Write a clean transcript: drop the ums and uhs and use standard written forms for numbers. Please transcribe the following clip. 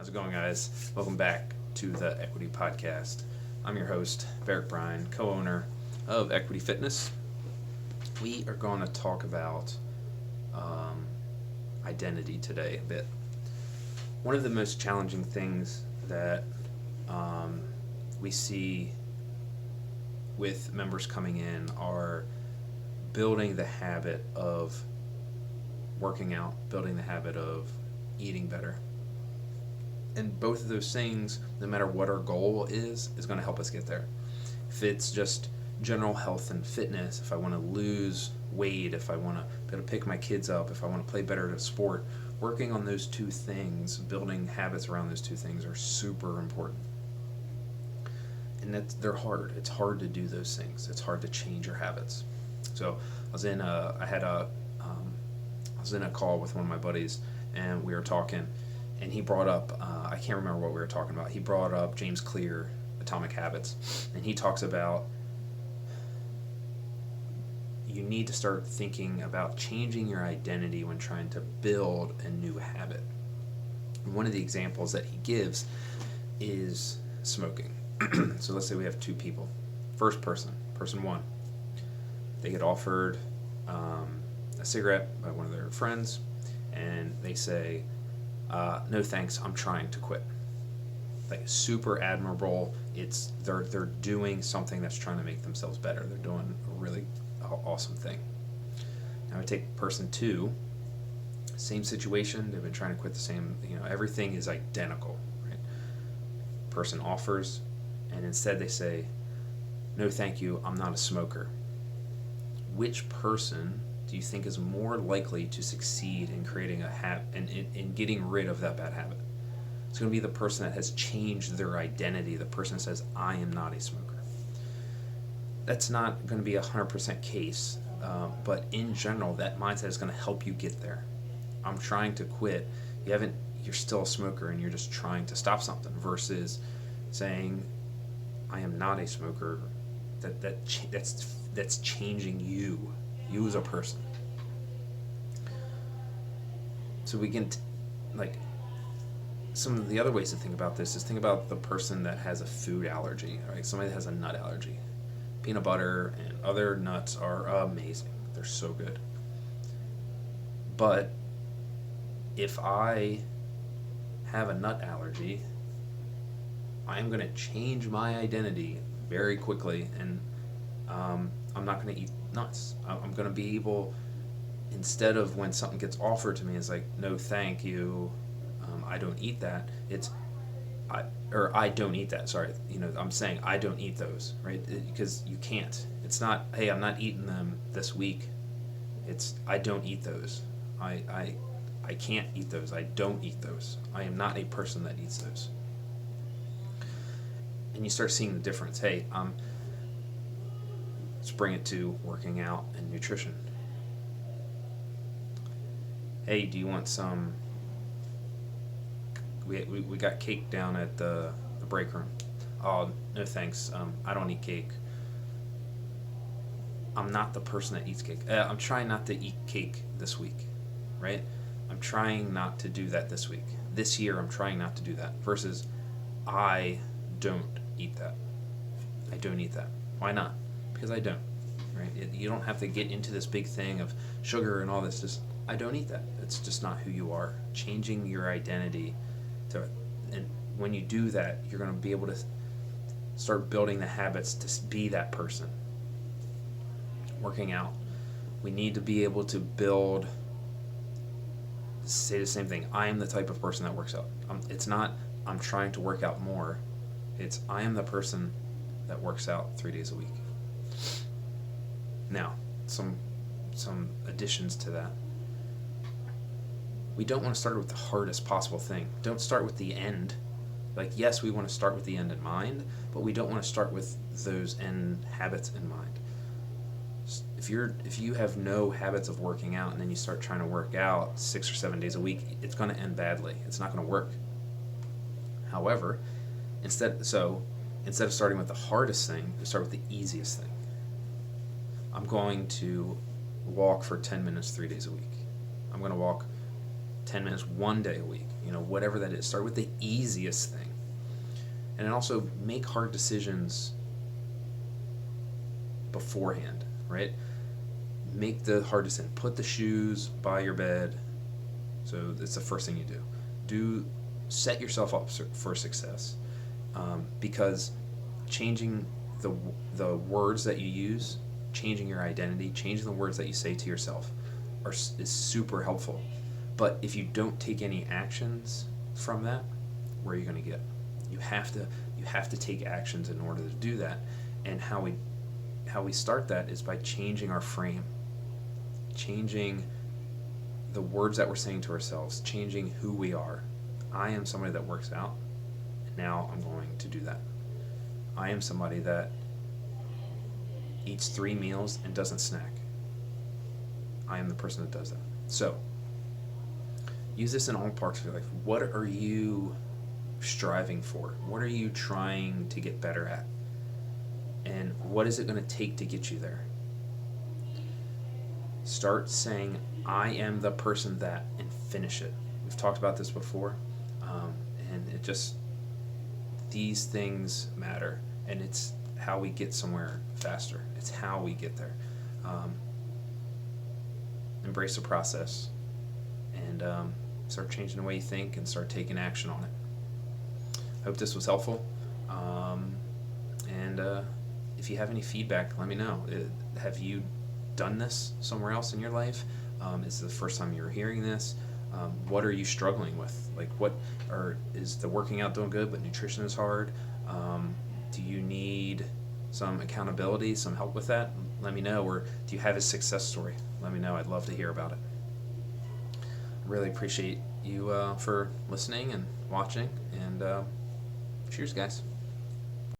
How's it going, guys? Welcome back to the Equity Podcast. I'm your host, Berek, co-owner of Equity Fitness. We are going to talk about identity today a bit. One of the most challenging things that we see with members coming in are building the habit of working out, building the habit of eating better. And both of those things, no matter what our goal is going to help us get there. If it's just general health and fitness, if I want to lose weight, if I want to be able to pick my kids up, if I want to play better at a sport, working on those two things, building habits around those two things are super important. And they're hard. It's hard to do those things. It's hard to change your habits. So I was in a call with one of my buddies, and we were talking, and he brought up, I can't remember what we were talking about. He brought up James Clear, Atomic Habits, and he talks about you need to start thinking about changing your identity when trying to build a new habit. And one of the examples that he gives is smoking. So let's say we have two people. First person one, they get offered a cigarette by one of their friends, and they say, no thanks, I'm trying to quit. Like, super admirable. They're doing something that's trying to make themselves better. They're doing a really awesome thing. Now I take person two, same situation. They've been trying to quit the same, everything is identical, right? Person offers, and instead they say, no thank you, I'm not a smoker. Which person do you think is more likely to succeed in creating a habit and in getting rid of that bad habit? It's going to be the person that has changed their identity, the person that says, I am not a smoker. That's not going to be 100% case, but in general, that mindset is going to help you get there. I'm trying to quit. You're still a smoker and you're just trying to stop something, versus saying, I am not a smoker. That's changing you as a person. So we can some of the other ways to think about this is think about the person that has a food allergy, right? Somebody that has a nut allergy. Peanut butter and other nuts are amazing. They're so good. But if I have a nut allergy, I'm going to change my identity very quickly, and I'm not going to eat nuts. I'm going to be able, instead of when something gets offered to me, it's like, no thank you, I don't eat that. I don't eat that, sorry. I'm saying I don't eat those, right? Because you can't. It's not, hey, I'm not eating them this week. It's, I don't eat those. I can't eat those. I don't eat those. I am not a person that eats those. And you start seeing the difference. Hey, let's bring it to working out and nutrition. Hey, do you want some? We got cake down at the break room. Oh, no thanks. I don't eat cake. I'm not the person that eats cake. I'm trying not to eat cake this week, right? I'm trying not to do that this week. This year, I'm trying not to do that. Versus, I don't eat that. I don't eat that. Why not? Because I don't. Right? You don't have to get into this big thing of sugar and all this. Just, I don't eat that. It's just not who you are. Changing your identity and when you do that, you're going to be able to start building the habits to be that person. Working out. We need to be able to say the same thing. I am the type of person that works out. It's not, I'm trying to work out more. It's, I am the person that works out 3 days a week. Now, some additions to that. We don't want to start with the hardest possible thing. Don't start with the end. Like, yes, we want to start with the end in mind, but we don't want to start with those end habits in mind. If you have no habits of working out and then you start trying to work out 6 or 7 days a week, it's going to end badly. It's not going to work. However, instead of starting with the hardest thing, you start with the easiest thing. I'm going to walk for 10 minutes 3 days a week. I'm going to walk 10 minutes one day a week. whatever that is. Start with the easiest thing. And then also make hard decisions beforehand, right? Make the hard decision. Put the shoes by your bed. So it's the first thing you do. Set yourself up for success, because changing the words that you use, changing your identity, changing the words that you say to yourself is super helpful. But if you don't take any actions from that, where are you going to get? You have to take actions in order to do that. And how we start that is by changing our frame, changing the words that we're saying to ourselves, changing who we are. I am somebody that works out, and now I'm going to do that. I am somebody that eats 3 meals and doesn't snack. I am the person that does that. So, use this in all parts of your life. What are you striving for? What are you trying to get better at? And what is it going to take to get you there? Start saying, I am the person that, and finish it. We've talked about this before, and these things matter, and it's how we get somewhere faster. It's how we get there. Embrace the process, and start changing the way you think, and start taking action on it. I hope this was helpful, and if you have any feedback, let me know. Have you done this somewhere else in your life? Is this the first time you're hearing this? What are you struggling with? Is the working out doing good, but nutrition is hard? Do you need some accountability, some help with that? Let me know. Or do you have a success story? Let me know. I'd love to hear about it. Really appreciate you for listening and watching, and cheers, guys.